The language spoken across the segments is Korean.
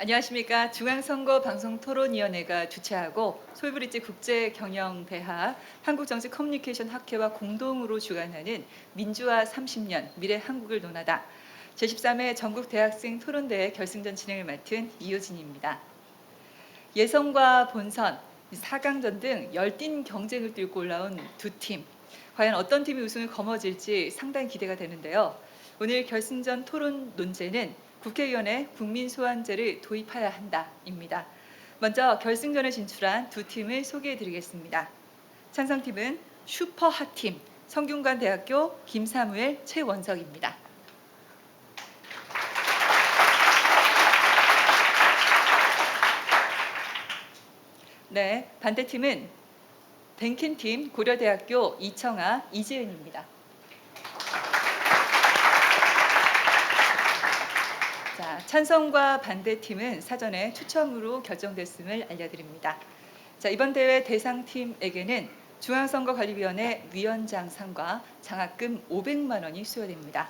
안녕하십니까. 중앙선거방송토론위원회가 주최하고 솔브리지 국제경영대학 한국정치커뮤니케이션학회와 공동으로 주관하는 민주화 30년 미래 한국을 논하다 제13회 전국대학생 토론대회 결승전 진행을 맡은 이효진입니다. 예선과 본선, 4강전 등 열띤 경쟁을 뚫고 올라온 두 팀. 과연 어떤 팀이 우승을 거머쥘지 상당히 기대가 되는데요. 오늘 결승전 토론 논제는 국회의원의 국민소환제를 도입해야 한다입니다. 먼저 결승전에 진출한 두 팀을 소개해드리겠습니다. 찬성팀은 슈퍼핫팀 성균관대학교 김사무엘, 최원석입니다. 네, 반대팀은 뱅켄팀 고려대학교 이청아, 이재은입니다. 자, 찬성과 반대팀은 사전에 추첨으로 결정됐음을 알려드립니다. 자, 이번 대회 대상팀에게는 중앙선거관리위원회 위원장상과 장학금 500만 원이 수여됩니다.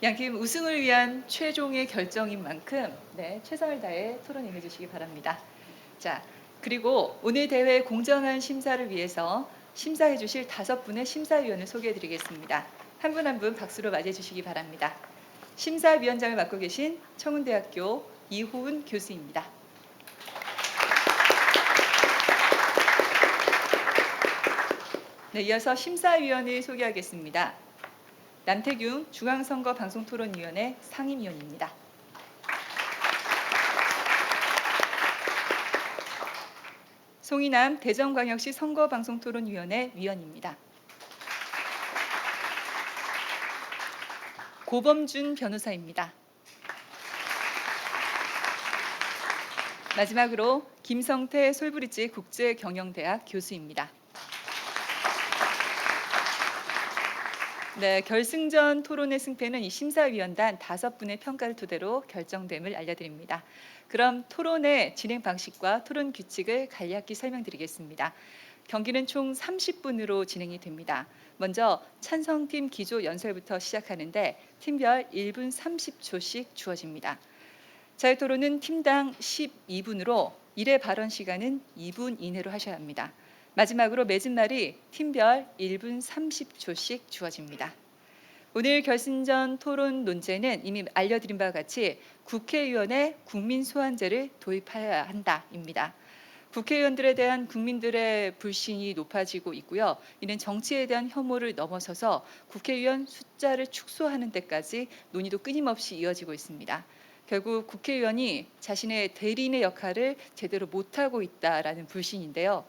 양팀 우승을 위한 최종의 결정인 만큼 최선을 다해 토론 임해 주시기 바랍니다. 자, 그리고 오늘 대회 공정한 심사를 위해서 심사해 주실 5분의 심사위원을 소개해 드리겠습니다. 한 분 한 분 박수로 맞이해 주시기 바랍니다. 심사위원장을 맡고 계신 청운대학교 이호은 교수입니다. 네, 이어서 심사위원을 소개하겠습니다. 남태균 중앙선거방송토론위원회 상임위원입니다. 송이남 대전광역시 선거방송토론위원회 위원입니다. 고범준 변호사입니다. 마지막으로 김성태 솔브리지 국제경영대학 교수입니다. 네, 결승전 토론의 승패는 이 심사위원단 5분의 평가를 토대로 결정됨을 알려드립니다. 그럼 토론의 진행 방식과 토론 규칙을 간략히 설명드리겠습니다. 경기는 총 30분으로 진행이 됩니다. 먼저 찬성팀 기조 연설부터 시작하는데 팀별 1분 30초씩 주어집니다. 자유토론은 팀당 12분으로 1회 발언 시간은 2분 이내로 하셔야 합니다. 마지막으로 맺은말이 팀별 1분 30초씩 주어집니다. 오늘 결승전 토론 논제는 이미 알려드린 바와 같이 국회의원의 국민소환제를 도입해야 한다입니다. 국회의원들에 대한 국민들의 불신이 높아지고 있고요. 이는 정치에 대한 혐오를 넘어서서 국회의원 숫자를 축소하는 데까지 논의도 끊임없이 이어지고 있습니다. 결국 국회의원이 자신의 대리인의 역할을 제대로 못하고 있다라는 불신인데요.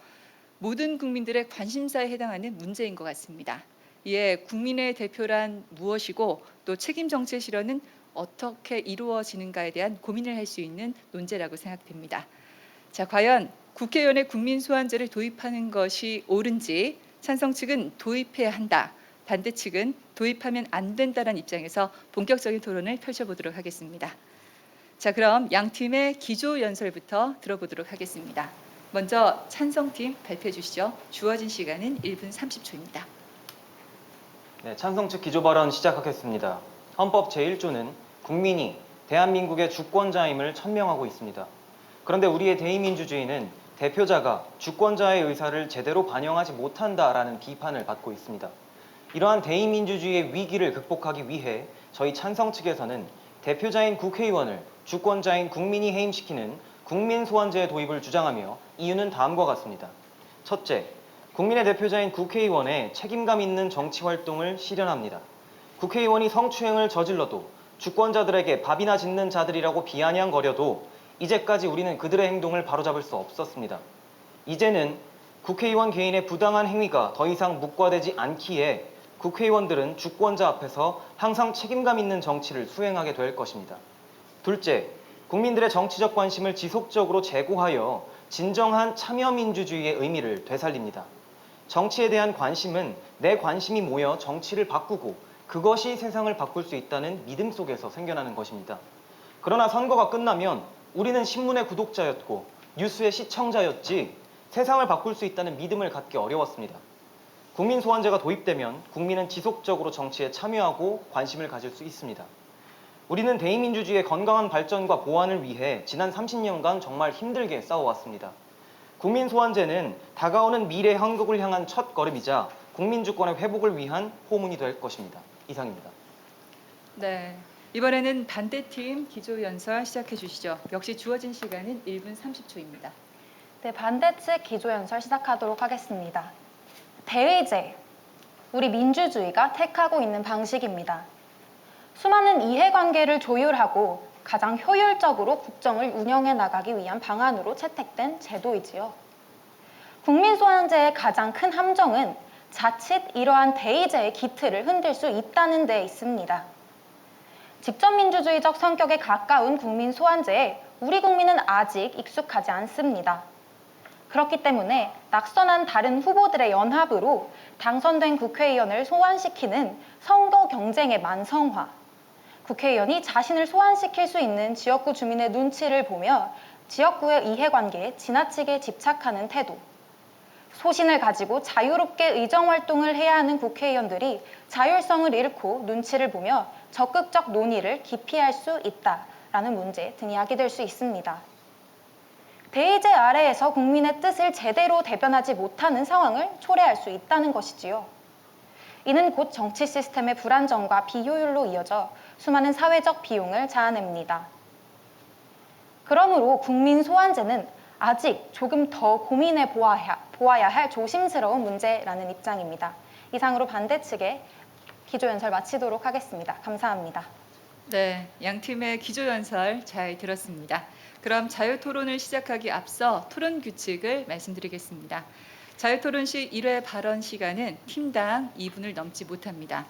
모든 국민들의 관심사에 해당하는 문제인 것 같습니다. 이에 국민의 대표란 무엇이고 또 책임 정치의 실현은 어떻게 이루어지는가에 대한 고민을 할 수 있는 논제라고 생각됩니다. 자, 과연 국회의원의 국민소환제를 도입하는 것이 옳은지 찬성 측은 도입해야 한다, 반대 측은 도입하면 안 된다는 입장에서 본격적인 토론을 펼쳐보도록 하겠습니다. 자, 그럼 양 팀의 기조 연설부터 들어보도록 하겠습니다. 먼저 찬성팀 발표해 주시죠. 주어진 시간은 1분 30초입니다. 네, 찬성 측 기조 발언 시작하겠습니다. 헌법 제1조는 국민이 대한민국의 주권자임을 천명하고 있습니다. 그런데 우리의 대의민주주의는 대표자가 주권자의 의사를 제대로 반영하지 못한다라는 비판을 받고 있습니다. 이러한 대의민주주의의 위기를 극복하기 위해 저희 찬성 측에서는 대표자인 국회의원을 주권자인 국민이 해임시키는 국민소환제 도입을 주장하며 이유는 다음과 같습니다. 첫째, 국민의 대표자인 국회의원의 책임감 있는 정치활동을 실현합니다. 국회의원이 성추행을 저질러도 주권자들에게 밥이나 짓는 자들이라고 비아냥거려도 이제까지 우리는 그들의 행동을 바로잡을 수 없었습니다. 이제는 국회의원 개인의 부당한 행위가 더 이상 묵과되지 않기에 국회의원들은 주권자 앞에서 항상 책임감 있는 정치를 수행하게 될 것입니다. 둘째, 국민들의 정치적 관심을 지속적으로 제고하여 진정한 참여민주주의의 의미를 되살립니다. 정치에 대한 관심은 내 관심이 모여 정치를 바꾸고 그것이 세상을 바꿀 수 있다는 믿음 속에서 생겨나는 것입니다. 그러나 선거가 끝나면 우리는 신문의 구독자였고 뉴스의 시청자였지 세상을 바꿀 수 있다는 믿음을 갖기 어려웠습니다. 국민소환제가 도입되면 국민은 지속적으로 정치에 참여하고 관심을 가질 수 있습니다. 우리는 대의민주주의의 건강한 발전과 보완을 위해 지난 30년간 정말 힘들게 싸워왔습니다. 국민소환제는 다가오는 미래 한국을 향한 첫 걸음이자 국민주권의 회복을 위한 포문이 될 것입니다. 이상입니다. 네. 이번에는 반대팀 기조연설 시작해 주시죠. 역시 주어진 시간은 1분 30초입니다. 네, 반대 측 기조연설 시작하도록 하겠습니다. 대의제, 우리 민주주의가 택하고 있는 방식입니다. 수많은 이해관계를 조율하고 가장 효율적으로 국정을 운영해 나가기 위한 방안으로 채택된 제도이지요. 국민소환제의 가장 큰 함정은 자칫 이러한 대의제의 기틀을 흔들 수 있다는 데 있습니다. 직접민주주의적 성격에 가까운 국민소환제에 우리 국민은 아직 익숙하지 않습니다. 그렇기 때문에 낙선한 다른 후보들의 연합으로 당선된 국회의원을 소환시키는 선거 경쟁의 만성화, 국회의원이 자신을 소환시킬 수 있는 지역구 주민의 눈치를 보며 지역구의 이해관계에 지나치게 집착하는 태도, 소신을 가지고 자유롭게 의정활동을 해야 하는 국회의원들이 자율성을 잃고 눈치를 보며 적극적 논의를 기피할 수 있다라는 문제 등이 야기될 수 있습니다. 대의제 아래에서 국민의 뜻을 제대로 대변하지 못하는 상황을 초래할 수 있다는 것이지요. 이는 곧 정치 시스템의 불안정과 비효율로 이어져 수많은 사회적 비용을 자아냅니다. 그러므로 국민 소환제는 아직 조금 더 고민해 보아야 할 조심스러운 문제라는 입장입니다. 이상으로 반대 측의 기조연설 마치도록 하겠습니다. 감사합니다. 네, 양 팀의 기조연설 잘 들었습니다. 그럼 자유토론을 시작하기 앞서 토론 규칙을 말씀드리겠습니다. 자유토론 시 1회 발언 시간은 팀당 2분을 넘지 못합니다.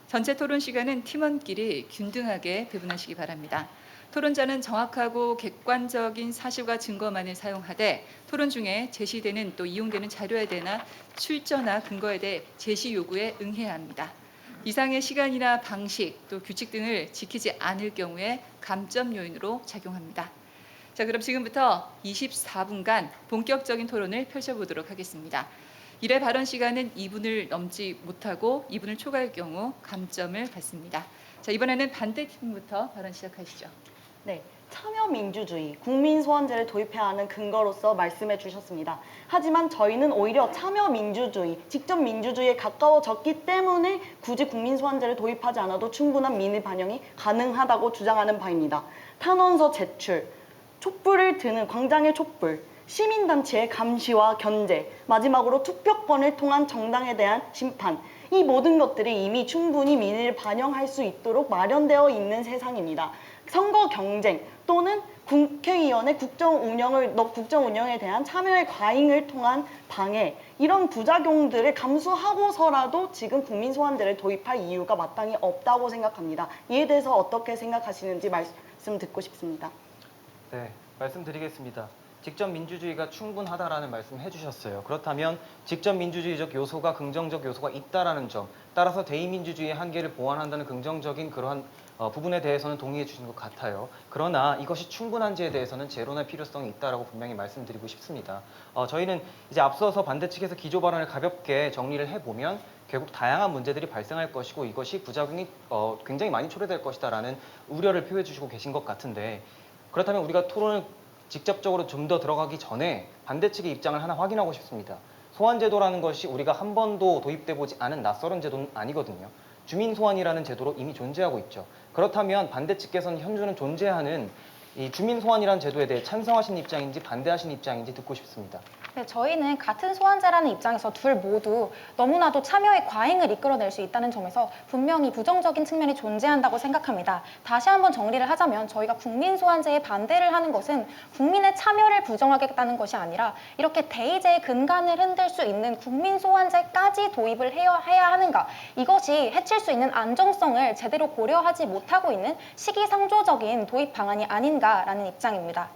전체 토론 시간은 팀원끼리 균등하게 배분하시기 바랍니다. 토론자는 정확하고 객관적인 사실과 증거만을 사용하되 토론 중에 제시되는 또 이용되는 자료에 대한 출처나 근거에 대해 제시 요구에 응해야 합니다. 이상의 시간이나 방식 또 규칙 등을 지키지 않을 경우에 감점 요인으로 작용합니다. 자, 그럼 지금부터 24분간 본격적인 토론을 펼쳐보도록 하겠습니다. 1회 발언 시간은 2분을 넘지 못하고 2분을 초과할 경우 감점을 받습니다. 자, 이번에는 반대팀부터 발언 시작하시죠. 네, 참여민주주의, 국민소환제를 도입해야 하는 근거로서 말씀해 주셨습니다. 하지만 저희는 오히려 참여민주주의, 직접민주주의에 가까워졌기 때문에 굳이 국민소환제를 도입하지 않아도 충분한 민의 반영이 가능하다고 주장하는 바입니다. 탄원서 제출, 촛불을 드는 광장의 촛불, 시민단체의 감시와 견제, 마지막으로 투표권을 통한 정당에 대한 심판, 이 모든 것들이 이미 충분히 민의를 반영할 수 있도록 마련되어 있는 세상입니다. 선거 경쟁 또는 국회의원의 국정 운영에 대한 참여의 과잉을 통한 방해, 이런 부작용들을 감수하고서라도 지금 국민소환제를 도입할 이유가 마땅히 없다고 생각합니다. 이에 대해서 어떻게 생각하시는지 말씀 듣고 싶습니다. 네, 말씀드리겠습니다. 직접 민주주의가 충분하다라는 말씀 해주셨어요. 그렇다면 직접 민주주의적 요소가 긍정적 요소가 있다라는 점, 따라서 대의민주주의의 한계를 보완한다는 긍정적인 그러한 부분에 대해서는 동의해 주신 것 같아요. 그러나 이것이 충분한지에 대해서는 재론할 필요성이 있다라고 분명히 말씀드리고 싶습니다. 저희는 이제 앞서서 반대 측에서 기조 발언을 가볍게 정리를 해보면 결국 다양한 문제들이 발생할 것이고 이것이 부작용이 굉장히 많이 초래될 것이다라는 우려를 표해 주시고 계신 것 같은데, 그렇다면 우리가 토론을 직접적으로 좀 더 들어가기 전에 반대 측의 입장을 하나 확인하고 싶습니다. 소환제도라는 것이 우리가 한 번도 도입돼 보지 않은 낯설은 제도는 아니거든요. 주민소환이라는 제도로 이미 존재하고 있죠. 그렇다면 반대 측께서는 현존은 존재하는 이 주민소환이라는 제도에 대해 찬성하시는 입장인지 반대하시는 입장인지 듣고 싶습니다. 네, 저희는 같은 소환제라는 입장에서 둘 모두 너무나도 참여의 과잉을 이끌어낼 수 있다는 점에서 분명히 부정적인 측면이 존재한다고 생각합니다. 다시 한번 정리를 하자면 저희가 국민소환제에 반대를 하는 것은 국민의 참여를 부정하겠다는 것이 아니라 이렇게 대의제의 근간을 흔들 수 있는 국민소환제까지 도입을 해야 하는가, 이것이 해칠 수 있는 안정성을 제대로 고려하지 못하고 있는 시기상조적인 도입 방안이 아닌가라는 입장입니다.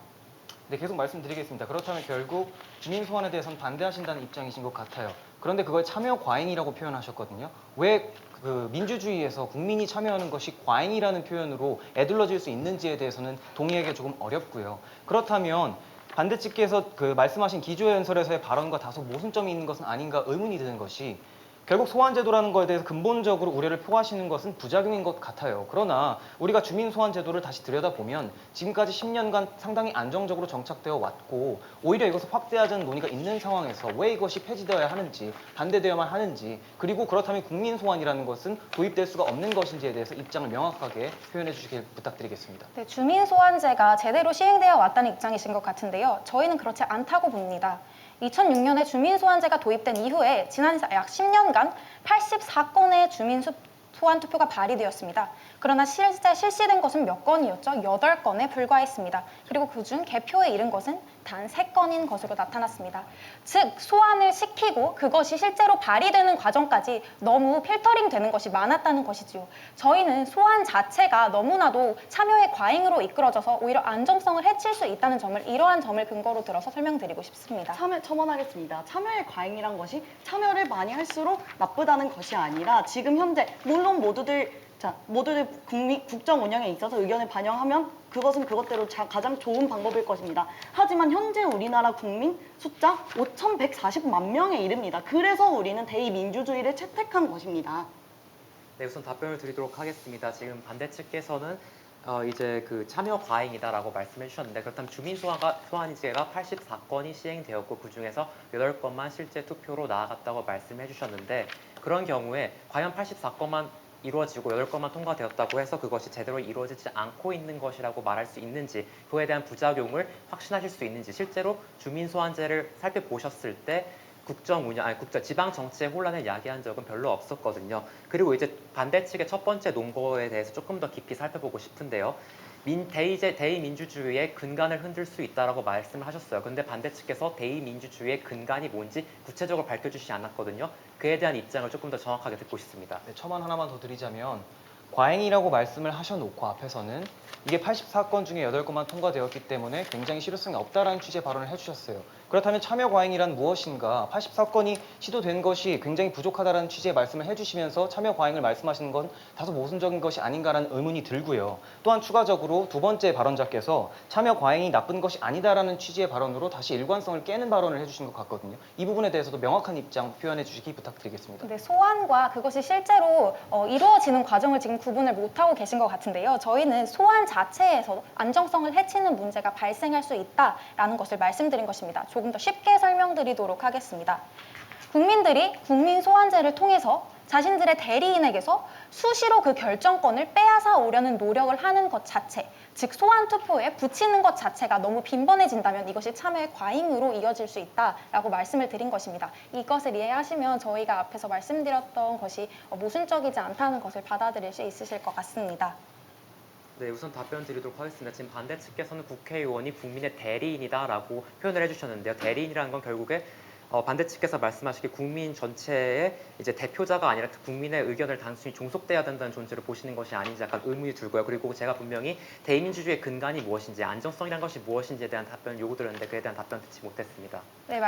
네, 계속 말씀드리겠습니다. 그렇다면 결국 주민소환에 대해서는 반대하신다는 입장이신 것 같아요. 그런데 그걸 참여 과잉이라고 표현하셨거든요. 왜 그 민주주의에서 국민이 참여하는 것이 과잉이라는 표현으로 애둘러질 수 있는지에 대해서는 동의하기가 조금 어렵고요. 그렇다면 반대 측께서 그 말씀하신 기조연설에서의 발언과 다소 모순점이 있는 것은 아닌가 의문이 드는 것이, 결국 소환제도라는 거에 대해서 근본적으로 우려를 표하시는 것은 부작용인 것 같아요. 그러나 우리가 주민소환제도를 다시 들여다보면 지금까지 10년간 상당히 안정적으로 정착되어 왔고 오히려 이것을 확대하자는 논의가 있는 상황에서 왜 이것이 폐지되어야 하는지 반대되어야만 하는지 그리고 그렇다면 국민소환이라는 것은 도입될 수가 없는 것인지에 대해서 입장을 명확하게 표현해 주시길 부탁드리겠습니다. 네, 주민소환제가 제대로 시행되어 왔다는 입장이신 것 같은데요. 저희는 그렇지 않다고 봅니다. 2006년에 주민소환제가 도입된 이후에 지난 약 10년간 84건의 주민소환 투표가 발의되었습니다. 그러나 실제 실시된 것은 몇 건이었죠? 8건에 불과했습니다. 그리고 그중 개표에 이른 것은 단 3건인 것으로 나타났습니다. 즉 소환을 시키고 그것이 실제로 발의되는 과정까지 너무 필터링 되는 것이 많았다는 것이지요. 저희는 소환 자체가 너무나도 참여의 과잉으로 이끌어져서 오히려 안정성을 해칠 수 있다는 점을 이러한 점을 근거로 들어서 설명드리고 싶습니다. 첨언하겠습니다. 참여의 과잉이란 것이 참여를 많이 할수록 나쁘다는 것이 아니라 지금 현재 물론 모두들 국정 운영에 있어서 의견을 반영하면 그것은 그것대로 가장 좋은 방법일 것입니다. 하지만 현재 우리나라 국민 숫자 5,140만 명에 이릅니다. 그래서 우리는 대의민주주의를 채택한 것입니다. 네, 우선 답변을 드리도록 하겠습니다. 지금 반대 측께서는 이제 그 참여 과잉이다라고 말씀해 주셨는데 그렇다면 주민소환제가 84건이 시행되었고 그중에서 8건만 실제 투표로 나아갔다고 말씀해 주셨는데 그런 경우에 과연 84건만 이루어지고 8건만 통과되었다고 해서 그것이 제대로 이루어지지 않고 있는 것이라고 말할 수 있는지 그에 대한 부작용을 확신하실 수 있는지 실제로 주민소환제를 살펴보셨을 때 지방 정치의 혼란을 야기한 적은 별로 없었거든요. 그리고 이제 반대 측의 첫 번째 논거에 대해서 조금 더 깊이 살펴보고 싶은데요. 대의민주주의의 근간을 흔들 수 있다라고 말씀을 하셨어요. 그런데 반대 측에서 대의민주주의의 근간이 뭔지 구체적으로 밝혀주시지 않았거든요. 그에 대한 입장을 조금 더 정확하게 듣고 싶습니다. 네, 첨언 하나만 더 드리자면 과잉이라고 말씀을 하셔놓고 앞에서는 이게 84건 중에 8건만 통과되었기 때문에 굉장히 실효성이 없다라는 취지의 발언을 해주셨어요. 그렇다면 참여 과잉이란 무엇인가? 84건이 시도된 것이 굉장히 부족하다는 취지의 말씀을 해주시면서 참여 과잉을 말씀하시는 건 다소 모순적인 것이 아닌가라는 의문이 들고요. 또한 추가적으로 두 번째 발언자께서 참여 과잉이 나쁜 것이 아니다라는 취지의 발언으로 다시 일관성을 깨는 발언을 해주신 것 같거든요. 이 부분에 대해서도 명확한 입장 표현해 주시기 부탁드리겠습니다. 네, 소환과 그것이 실제로 이루어지는 과정을 지금 구분을 못하고 계신 것 같은데요. 저희는 소환 자체에서 안정성을 해치는 문제가 발생할 수 있다라는 것을 말씀드린 것입니다. 조금 더 쉽게 설명드리도록 하겠습니다. 국민들이 국민소환제를 통해서 자신들의 대리인에게서 수시로 그 결정권을 빼앗아 오려는 노력을 하는 것 자체, 즉 소환 투표에 붙이는 것 자체가 너무 빈번해진다면 이것이 참여의 과잉으로 이어질 수 있다라고 말씀을 드린 것입니다. 이것을 이해하시면 저희가 앞에서 말씀드렸던 것이 모순적이지 않다는 것을 받아들일 수 있으실 것 같습니다. 네, 우선 답변 드리도록 하겠습니다. 지금 반대 측께서는 국회의원이 국민의 대리인이다라고 표현을 해주셨는데요. 대리인이라는 건 결국에 반대 측께서 말씀하시기 국민 전체의 이제 대표자가 아니라 국민의 의견을 단순히 종속돼야 된다는 존재로 보시는 것이 아닌지 약간 의문이 들고요. 그리고 제가 분명히 대의민주주의의 근간이 무엇인지 안정성이란 것이 무엇인지에 대한 답변 요구드렸는데 그에 대한 답변 듣지 못했습니다. 네,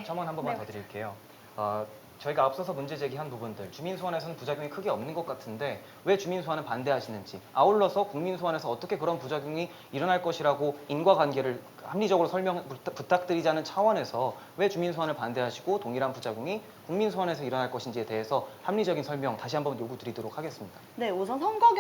첨언 한 번만 더 드릴게요. 저희가 앞서서 문제 제기한 부분들, 주민소환에서는 부작용이 크게 없는 것 같은데 왜 주민소환은 반대하시는지, 아울러서 국민소환에서 어떻게 그런 부작용이 일어날 것이라고 인과관계를 합리적으로 설명 부탁드리자는 차원에서 왜 주민소환을 반대하시고 동일한 부작용이 국민소환에서 일어날 것인지에 대해서 합리적인 설명 다시 한번 요구드리도록 하겠습니다. 네, 우선 선거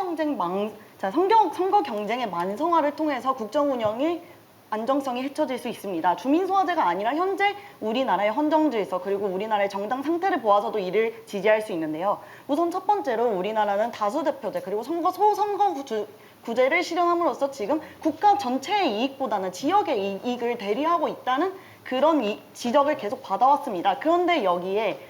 경쟁의 만성화를 통해서 국정 운영이 안정성이 해쳐질 수 있습니다. 주민소환제가 아니라 현재 우리나라의 헌정질서 그리고 우리나라의 정당 상태를 보아서도 이를 지지할 수 있는데요. 우선 첫 번째로 우리나라는 다수대표제 그리고 소선거구제를 실현함으로써 지금 국가 전체의 이익보다는 지역의 이익을 대리하고 있다는 그런 지적을 계속 받아왔습니다. 그런데 여기에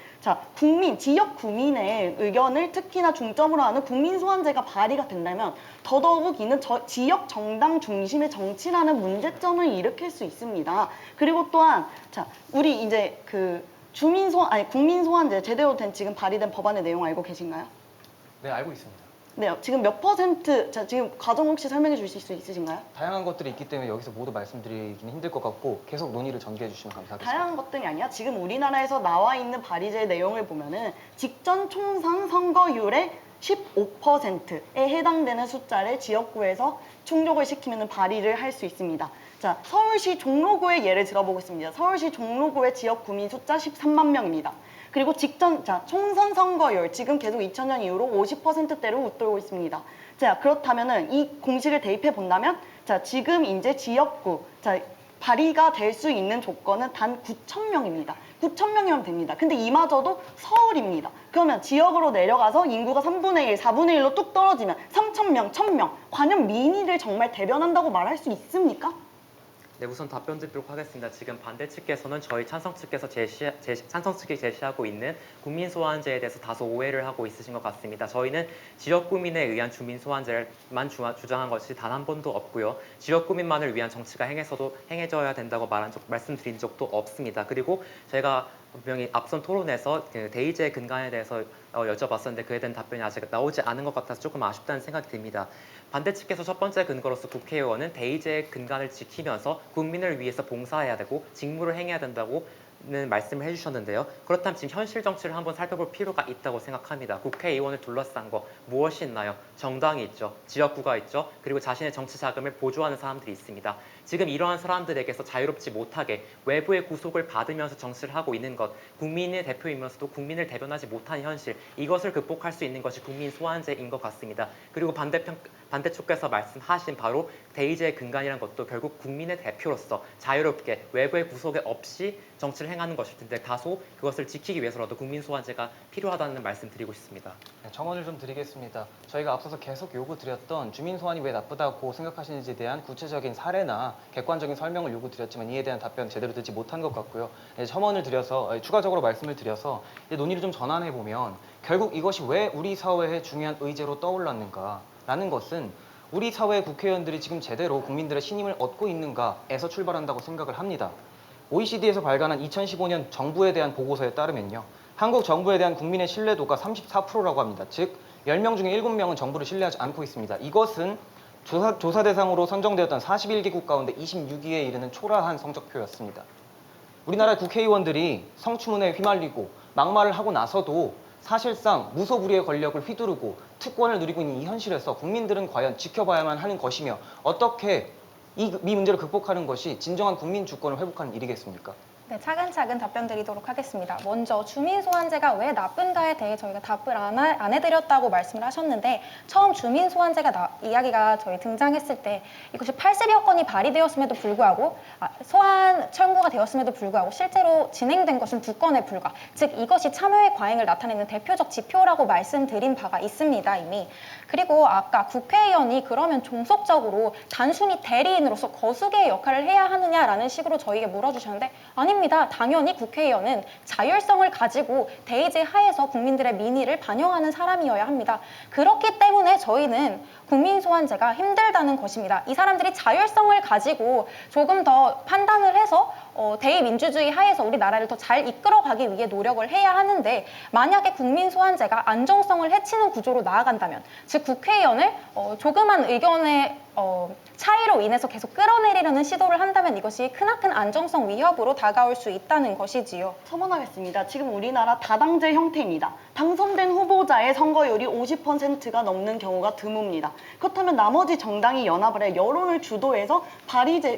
지역 구민의 의견을 특히나 중점으로 하는 국민소환제가 발의가 된다면 더더욱 이는 지역 정당 중심의 정치라는 문제점을 일으킬 수 있습니다. 그리고 또한 우리 이제 국민소환제 제대로 된 지금 발의된 법안의 내용 알고 계신가요? 네, 알고 있습니다. 네, 지금 몇 %, 지금 과정 혹시 설명해 주실 수 있으신가요? 다양한 것들이 있기 때문에 여기서 모두 말씀드리기는 힘들 것 같고 계속 논의를 전개해 주시면 감사하겠습니다. 다양한 것들이 아니라 지금 우리나라에서 나와 있는 발의제 내용을 보면은 직전 총선 선거율의 15%에 해당되는 숫자를 지역구에서 충족을 시키면 발의를 할 수 있습니다. 자, 서울시 종로구의 예를 들어보겠습니다. 서울시 종로구의 지역 구민 숫자 13만 명입니다. 그리고 총선 선거율 지금 계속 2000년 이후로 50%대로 웃돌고 있습니다. 자, 그렇다면은 이 공식을 대입해 본다면 지금 이제 지역구 발의가 될 수 있는 조건은 단 9,000명입니다. 9,000명이면 됩니다. 근데 이마저도 서울입니다. 그러면 지역으로 내려가서 인구가 3분의 1, 4분의 1로 뚝 떨어지면 3,000명, 1,000명, 과연 민의를 정말 대변한다고 말할 수 있습니까? 네, 우선 답변 드리도록 하겠습니다. 지금 반대 측께서는 저희 찬성 측에서 찬성 측이 제시하고 있는 국민 소환제에 대해서 다소 오해를 하고 있으신 것 같습니다. 저희는 지역 구민에 의한 주민 소환제만 주장한 것이 단 한 번도 없고요. 지역 구민만을 위한 정치가 행해져야 된다고 말씀드린 적도 없습니다. 그리고 저희가 분명히 앞선 토론에서 그 대의제 근간에 대해서 여쭤봤었는데 그에 대한 답변이 아직 나오지 않은 것 같아서 조금 아쉽다는 생각이 듭니다. 반대 측에서 첫 번째 근거로서 국회의원은 대의제의 근간을 지키면서 국민을 위해서 봉사해야 되고 직무를 행해야 된다고 말씀을 해주셨는데요. 그렇다면 지금 현실 정치를 한번 살펴볼 필요가 있다고 생각합니다. 국회의원을 둘러싼 거 무엇이 있나요? 정당이 있죠. 지역구가 있죠. 그리고 자신의 정치 자금을 보조하는 사람들이 있습니다. 지금 이러한 사람들에게서 자유롭지 못하게 외부의 구속을 받으면서 정치를 하고 있는 것, 국민의 대표이면서도 국민을 대변하지 못하는 현실, 이것을 극복할 수 있는 것이 국민 소환제인 것 같습니다. 그리고 반대쪽에서 말씀하신 바로 대의제의 근간이라는 것도 결국 국민의 대표로서 자유롭게 외부의 구속에 없이 정치를 행하는 것일 텐데 다소 그것을 지키기 위해서라도 국민 소환제가 필요하다는 말씀 드리고 싶습니다. 네, 정언을 좀 드리겠습니다. 저희가 앞서서 계속 요구드렸던 주민 소환이 왜 나쁘다고 생각하시는지에 대한 구체적인 사례나 객관적인 설명을 요구드렸지만 이에 대한 답변 제대로 듣지 못한 것 같고요. 첨언을 드려서 추가적으로 말씀을 드려서 논의를 좀 전환해 보면 결국 이것이 왜 우리 사회의 중요한 의제로 떠올랐는가라는 것은 우리 사회 국회의원들이 지금 제대로 국민들의 신임을 얻고 있는가에서 출발한다고 생각을 합니다. OECD에서 발간한 2015년 정부에 대한 보고서에 따르면요. 한국 정부에 대한 국민의 신뢰도가 34%라고 합니다. 즉 10명 중에 7명은 정부를 신뢰하지 않고 있습니다. 이것은 조사 대상으로 선정되었던 41개국 가운데 26위에 이르는 초라한 성적표였습니다. 우리나라 국회의원들이 성추문에 휘말리고 막말을 하고 나서도 사실상 무소불위의 권력을 휘두르고 특권을 누리고 있는 이 현실에서 국민들은 과연 지켜봐야만 하는 것이며 어떻게 이 문제를 극복하는 것이 진정한 국민 주권을 회복하는 일이겠습니까? 네, 차근차근 답변 드리도록 하겠습니다. 먼저 주민 소환제가 왜 나쁜가에 대해 저희가 답을 안 해드렸다고 말씀을 하셨는데 처음 주민 소환제가 이야기가 저희 등장했을 때 이것이 80여 건이 발의되었음에도 불구하고 소환 청구가 되었음에도 불구하고 실제로 진행된 것은 2건에 불과. 즉 이것이 참여의 과잉을 나타내는 대표적 지표라고 말씀드린 바가 있습니다 이미. 그리고 아까 국회의원이 그러면 종속적으로 단순히 대리인으로서 거수기의 역할을 해야 하느냐라는 식으로 저희에게 물어주셨는데 아닙니다. 당연히 국회의원은 자율성을 가지고 대의제 하에서 국민들의 민의를 반영하는 사람이어야 합니다. 그렇기 때문에 저희는 국민소환제가 힘들다는 것입니다. 이 사람들이 자율성을 가지고 조금 더 판단을 해서 대의민주주의 하에서 우리나라를 더 잘 이끌어가기 위해 노력을 해야 하는데 만약에 국민소환제가 안정성을 해치는 구조로 나아간다면 즉 국회의원을 조그만 의견의 차이로 인해서 계속 끌어내리려는 시도를 한다면 이것이 크나큰 안정성 위협으로 다가올 수 있다는 것이지요. 첨언하겠습니다. 지금 우리나라 다당제 형태입니다. 당선된 후보자의 선거율이 50%가 넘는 경우가 드뭅니다. 그렇다면 나머지 정당이 연합을 해 여론을 주도해서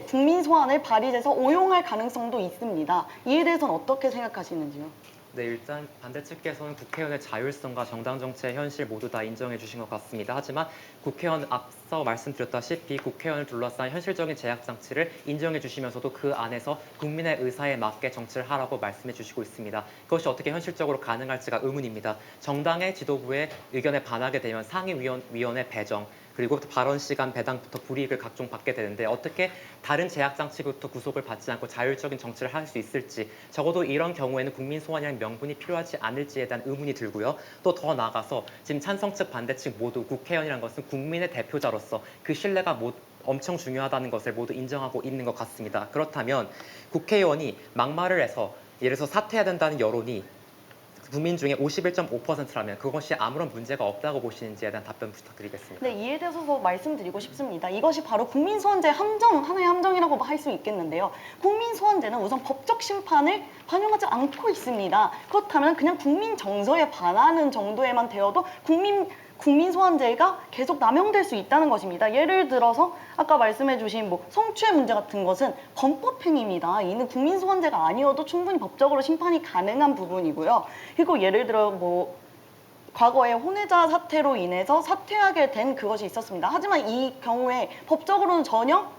국민 소환을 발의돼서 오용할 가능성도 있습니다. 이에 대해서는 어떻게 생각하시는지요? 네, 일단 반대 측께서는 국회의원의 자율성과 정당 정치의 현실 모두 다 인정해 주신 것 같습니다. 하지만 국회의원 앞서 말씀드렸다시피 국회의원을 둘러싼 현실적인 제약 장치를 인정해 주시면서도 그 안에서 국민의 의사에 맞게 정치를 하라고 말씀해 주시고 있습니다. 그것이 어떻게 현실적으로 가능할지가 의문입니다. 정당의 지도부의 의견에 반하게 되면 상임위원회 배정, 그리고 발언 시간 배당부터 불이익을 각종 받게 되는데 어떻게 다른 제약 장치부터 구속을 받지 않고 자율적인 정치를 할 수 있을지 적어도 이런 경우에는 국민 소환이라는 명분이 필요하지 않을지에 대한 의문이 들고요. 또 더 나아가서 지금 찬성 측 반대 측 모두 국회의원이라는 것은 국민의 대표자로서 그 신뢰가 엄청 중요하다는 것을 모두 인정하고 있는 것 같습니다. 그렇다면 국회의원이 막말을 해서 예를 들어서 사퇴해야 된다는 여론이 국민 중에 51.5%라면 그것이 아무런 문제가 없다고 보시는지에 대한 답변 부탁드리겠습니다. 네, 이에 대해서 말씀드리고 싶습니다. 이것이 바로 국민소환제의 하나의 함정이라고 할 수 있겠는데요. 국민소환제는 우선 법적 심판을 반영하지 않고 있습니다. 그렇다면 그냥 국민 정서에 반하는 정도에만 되어도 국민 소환제가 계속 남용될 수 있다는 것입니다. 예를 들어서 아까 말씀해주신 성추행 문제 같은 것은 범법행위입니다. 이는 국민 소환제가 아니어도 충분히 법적으로 심판이 가능한 부분이고요. 그리고 예를 들어 과거에 혼외자 사태로 인해서 사퇴하게 된 그것이 있었습니다. 하지만 이 경우에 법적으로는 전혀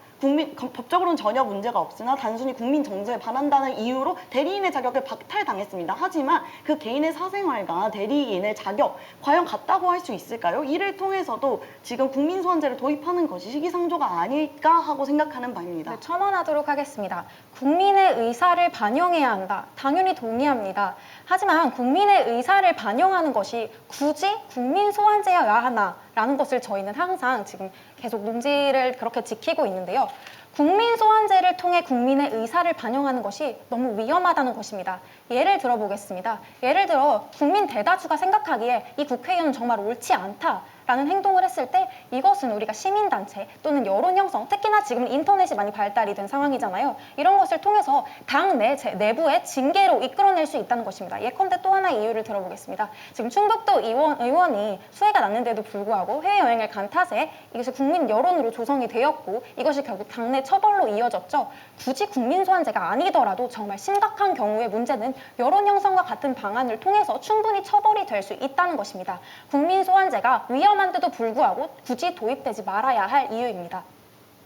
문제가 없으나 단순히 국민 정서에 반한다는 이유로 대리인의 자격을 박탈당했습니다. 하지만 그 개인의 사생활과 대리인의 자격 과연 같다고 할 수 있을까요? 이를 통해서도 지금 국민 소환제를 도입하는 것이 시기상조가 아닐까 하고 생각하는 바입니다. 네, 첨언하도록 하겠습니다. 국민의 의사를 반영해야 한다. 당연히 동의합니다. 하지만 국민의 의사를 반영하는 것이 굳이 국민 소환제여야 하나라는 것을 저희는 항상 지금 계속 논지를 그렇게 지키고 있는데요. 국민 소환제를 통해 국민의 의사를 반영하는 것이 너무 위험하다는 것입니다. 예를 들어보겠습니다. 예를 들어 국민 대다수가 생각하기에 이 국회의원은 정말 옳지 않다라는 행동을 했을 때 이것은 우리가 시민단체 또는 여론 형성, 특히나 지금 인터넷이 많이 발달이 된 상황이잖아요. 이런 것을 통해서 당 내부의 징계로 이끌어낼 수 있다는 것입니다. 예컨대 또 하나의 이유를 들어보겠습니다. 지금 충북도 의원이 수해가 났는데도 불구하고 해외여행을 간 탓에 이것이 국민 여론으로 조성이 되었고 이것이 결국 당내 처벌로 이어졌죠. 굳이 국민 소환제가 아니더라도 정말 심각한 경우의 문제는 여론 형성과 같은 방안을 통해서 충분히 처벌이 될 수 있다는 것입니다. 국민 소환제가 위험한데도 불구하고 굳이 도입되지 말아야 할 이유입니다.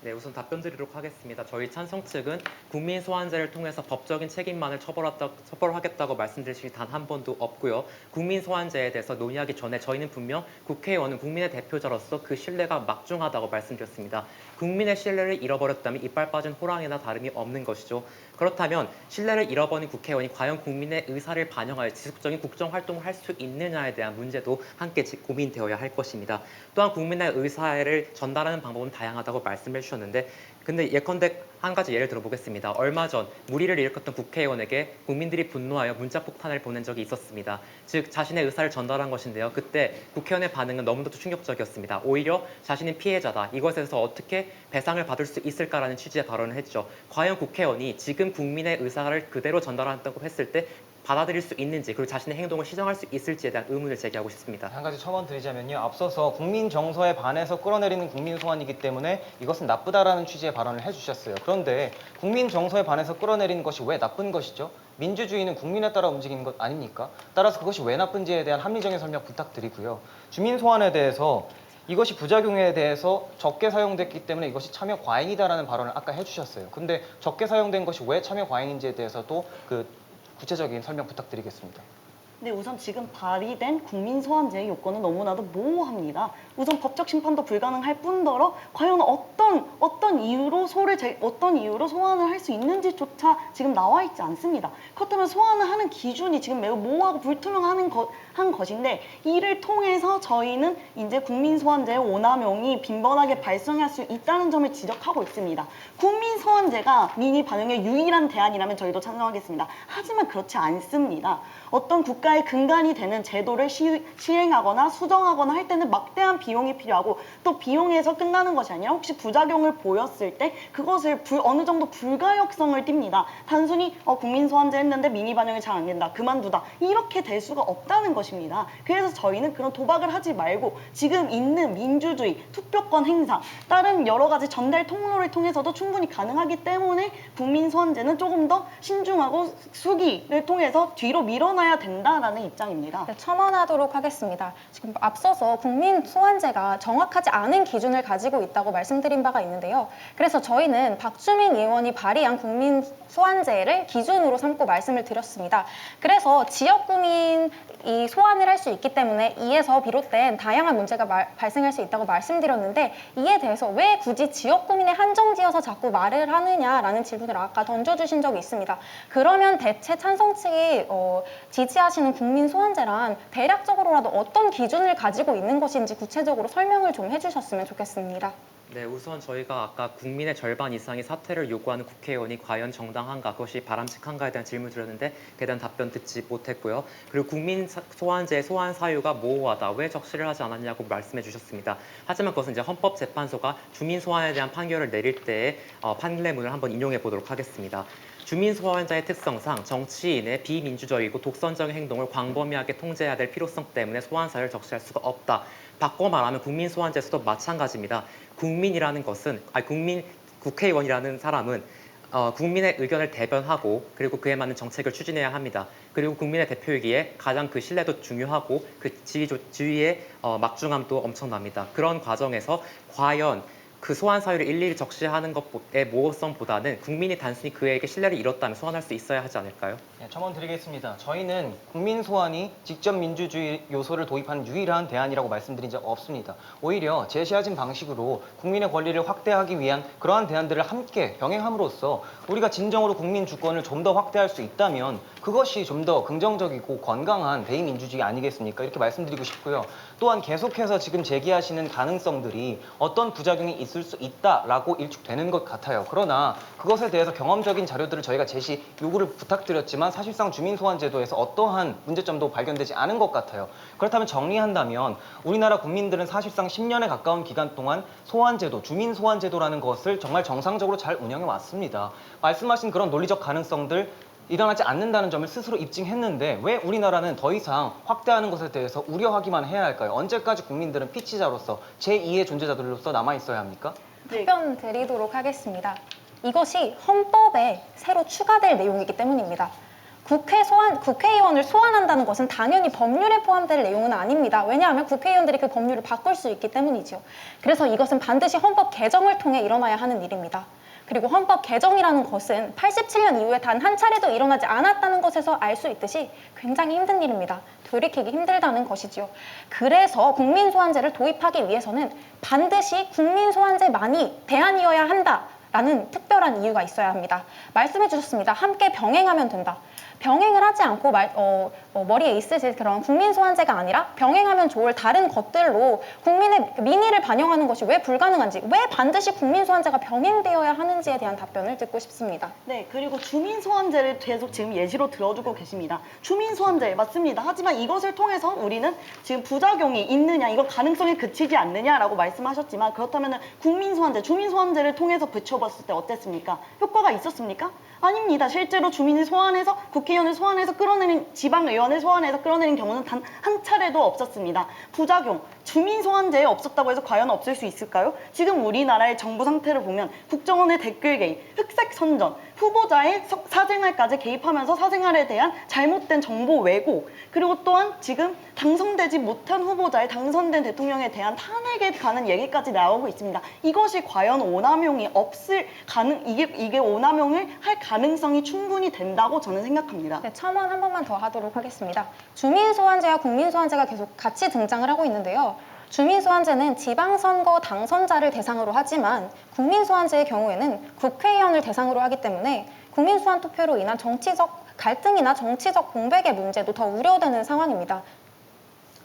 네, 우선 답변 드리도록 하겠습니다. 저희 찬성 측은 국민 소환제를 통해서 법적인 책임만을 처벌하겠다고 말씀드릴 시 단 한 번도 없고요. 국민 소환제에 대해서 논의하기 전에 저희는 분명 국회의원은 국민의 대표자로서 그 신뢰가 막중하다고 말씀드렸습니다. 국민의 신뢰를 잃어버렸다면 이빨 빠진 호랑이나 다름이 없는 것이죠. 그렇다면 신뢰를 잃어버린 국회의원이 과연 국민의 의사를 반영하여 지속적인 국정활동을 할 수 있느냐에 대한 문제도 함께 고민되어야 할 것입니다. 또한 국민의 의사를 전달하는 방법은 다양하다고 말씀해 주셨는데 근데 예컨대 한 가지 예를 들어보겠습니다. 얼마 전 물의를 일으켰던 국회의원에게 국민들이 분노하여 문자 폭탄을 보낸 적이 있었습니다. 즉 자신의 의사를 전달한 것인데요. 그때 국회의원의 반응은 너무나도 충격적이었습니다. 오히려 자신은 피해자다. 이것에서 어떻게 배상을 받을 수 있을까라는 취지의 발언을 했죠. 과연 국회의원이 지금 국민의 의사를 그대로 전달한다고 했을 때 받아들일 수 있는지 그리고 자신의 행동을 시정할 수 있을지에 대한 의문을 제기하고 싶습니다. 한 가지 첨언 드리자면요. 앞서서 국민 정서에 반해서 끌어내리는 국민 소환이기 때문에 이것은 나쁘다라는 취지의 발언을 해주셨어요. 그런데 국민 정서에 반해서 끌어내리는 것이 왜 나쁜 것이죠? 민주주의는 국민에 따라 움직이는 것 아닙니까? 따라서 그것이 왜 나쁜지에 대한 합리적인 설명 부탁드리고요. 주민 소환에 대해서 이것이 부작용에 대해서 적게 사용됐기 때문에 이것이 참여 과잉이다라는 발언을 아까 해주셨어요. 근데 적게 사용된 것이 왜 참여 과잉인지에 대해서도 구체적인 설명 부탁드리겠습니다. 네, 우선 지금 발의된 국민 소환제의 요건은 너무나도 모호합니다. 우선 법적 심판도 불가능할 뿐더러 과연 어떤 이유로 소환을 할 수 있는지조차 지금 나와 있지 않습니다. 그렇다면 소환을 하는 기준이 지금 매우 모호하고 불투명한 것인데 이를 통해서 저희는 이제 국민 소환제의 오남용이 빈번하게 발생할 수 있다는 점을 지적하고 있습니다. 국민 소환제가 민의 반영의 유일한 대안이라면 저희도 찬성하겠습니다. 하지만 그렇지 않습니다. 어떤 국가의 근간이 되는 제도를 시행하거나 수정하거나 할 때는 막대한 비용이 필요하고 또 비용에서 끝나는 것이 아니라 혹시 부작용을 보였을 때 그것을 어느 정도 불가역성을 띱니다. 단순히 국민 소환제 했는데 민의 반영이 잘 안 된다. 그만두다. 이렇게 될 수가 없다는 것입니다. 그래서 저희는 그런 도박을 하지 말고 지금 있는 민주주의, 투표권 행사, 다른 여러 가지 전달 통로를 통해서도 충분히 가능하기 때문에 국민 소환제는 조금 더 신중하고 수기를 통해서 뒤로 밀어놔야 된다라는 입장입니다. 네, 첨언하도록 하겠습니다. 지금 앞서서 국민 소환제가 정확하지 않은 기준을 가지고 있다고 말씀드린 바가 있는데요. 그래서 저희는 박주민 의원이 발의한 국민 소환제를 기준으로 삼고 말씀을 드렸습니다. 그래서 지역 구민이 소환을 할 수 있기 때문에 이에서 비롯된 다양한 문제가 발생할 수 있다고 말씀드렸는데 이에 대해서 왜 굳이 지역 구민에 한정지어서 자꾸 말을 하느냐라는 질문을 아까 던져주신 적이 있습니다. 그러면 대체 찬성 측이 지지하시는 국민 소환제란 대략적으로라도 어떤 기준을 가지고 있는 것인지 구체적으로 설명을 좀 해주셨으면 좋겠습니다. 네, 우선 저희가 아까 국민의 절반 이상이 사퇴를 요구하는 국회의원이 과연 정당한가, 그것이 바람직한가에 대한 질문을 드렸는데 그에 대한 답변 듣지 못했고요. 그리고 국민 소환제의 소환 사유가 모호하다, 왜 적시를 하지 않았냐고 말씀해 주셨습니다. 하지만 그것은 이제 헌법재판소가 주민 소환에 대한 판결을 내릴 때의 판례문을 한번 인용해 보도록 하겠습니다. 주민 소환자의 특성상 정치인의 비민주적이고 독선적인 행동을 광범위하게 통제해야 될 필요성 때문에 소환 사유를 적시할 수가 없다. 바꿔 말하면 국민 소환제에서도 마찬가지입니다. 국민이라는 것은 국회의원이라는 사람은 국민의 의견을 대변하고 그리고 그에 맞는 정책을 추진해야 합니다. 그리고 국민의 대표이기에 가장 그 신뢰도 중요하고 그 지위의 막중함도 엄청납니다. 그런 과정에서 과연 그 소환 사유를 일일이 적시하는 것의 모호성보다는 국민이 단순히 그에게 신뢰를 잃었다면 소환할 수 있어야 하지 않을까요? 네, 첨언 드리겠습니다. 저희는 국민 소환이 직접 민주주의 요소를 도입하는 유일한 대안이라고 말씀드린 적 없습니다. 오히려 제시하신 방식으로 국민의 권리를 확대하기 위한 그러한 대안들을 함께 병행함으로써 우리가 진정으로 국민 주권을 좀 더 확대할 수 있다면 그것이 좀 더 긍정적이고 건강한 대의민주주의 아니겠습니까? 이렇게 말씀드리고 싶고요. 또한 계속해서 지금 제기하시는 가능성들이 어떤 부작용이 있을 수 있다라고 일축되는 것 같아요. 그러나 그것에 대해서 경험적인 자료들을 저희가 요구를 부탁드렸지만 사실상 주민소환제도에서 어떠한 문제점도 발견되지 않은 것 같아요. 그렇다면 정리한다면 우리나라 국민들은 사실상 10년에 가까운 기간 동안 소환제도, 주민소환제도라는 것을 정말 정상적으로 잘 운영해 왔습니다. 말씀하신 그런 논리적 가능성들 일어나지 않는다는 점을 스스로 입증했는데 왜 우리나라는 더 이상 확대하는 것에 대해서 우려하기만 해야 할까요? 언제까지 국민들은 피치자로서 제2의 존재자들로서 남아있어야 합니까? 네. 답변 드리도록 하겠습니다. 이것이 헌법에 새로 추가될 내용이기 때문입니다. 국회의원을 소환한다는 것은 당연히 법률에 포함될 내용은 아닙니다. 왜냐하면 국회의원들이 그 법률을 바꿀 수 있기 때문이죠. 그래서 이것은 반드시 헌법 개정을 통해 일어나야 하는 일입니다. 그리고 헌법 개정이라는 것은 87년 이후에 단 한 차례도 일어나지 않았다는 것에서 알 수 있듯이 굉장히 힘든 일입니다. 돌이키기 힘들다는 것이지요. 그래서 국민소환제를 도입하기 위해서는 반드시 국민소환제만이 대안이어야 한다라는 특별한 이유가 있어야 합니다. 말씀해 주셨습니다. 함께 병행하면 된다. 병행을 하지 않고 머리에 있으실 그런 국민소환제가 아니라 병행하면 좋을 다른 것들로 국민의 민의를 반영하는 것이 왜 불가능한지, 왜 반드시 국민소환제가 병행되어야 하는지에 대한 답변을 듣고 싶습니다. 네, 그리고 주민소환제를 계속 지금 예시로 들어주고 계십니다. 주민소환제 맞습니다. 하지만 이것을 통해서 우리는 지금 부작용이 있느냐, 이건 가능성에 그치지 않느냐라고 말씀하셨지만 그렇다면 국민소환제, 주민소환제를 통해서 붙여봤을 때 어땠습니까? 효과가 있었습니까? 아닙니다. 실제로 주민을 소환해서 국회의원을 소환해서 끌어내린 지방의원을 소환해서 끌어내린 경우는 단 한 차례도 없었습니다. 부작용, 주민소환제에 없었다고 해서 과연 없을 수 있을까요? 지금 우리나라의 정부 상태를 보면 국정원의 댓글 개입, 흑색 선전, 후보자의 사생활까지 개입하면서 사생활에 대한 잘못된 정보 왜곡, 그리고 또한 지금 당선되지 못한 후보자의 당선된 대통령에 대한 탄핵에 관한 얘기까지 나오고 있습니다. 이것이 과연 오남용이 이게 오남용을 할 가능성이 충분히 된다고 저는 생각합니다. 네, 첨언 한 번만 더 하도록 하겠습니다. 주민소환제와 국민소환제가 계속 같이 등장을 하고 있는데요. 주민소환제는 지방선거 당선자를 대상으로 하지만 국민소환제의 경우에는 국회의원을 대상으로 하기 때문에 국민소환 투표로 인한 정치적 갈등이나 정치적 공백의 문제도 더 우려되는 상황입니다.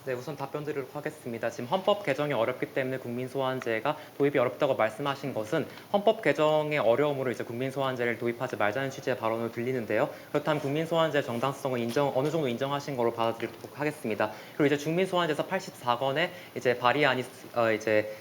네, 우선 답변 드리도록 하겠습니다. 지금 헌법 개정이 어렵기 때문에 국민소환제가 도입이 어렵다고 말씀하신 것은 헌법 개정의 어려움으로 이제 국민소환제를 도입하지 말자는 취지의 발언으로 들리는데요. 그렇다면 국민소환제 정당성을 어느 정도 인정하신 거로 받아들이도록 하겠습니다. 그리고 이제 주민소환제에서 84건의 이제 발의안이 이제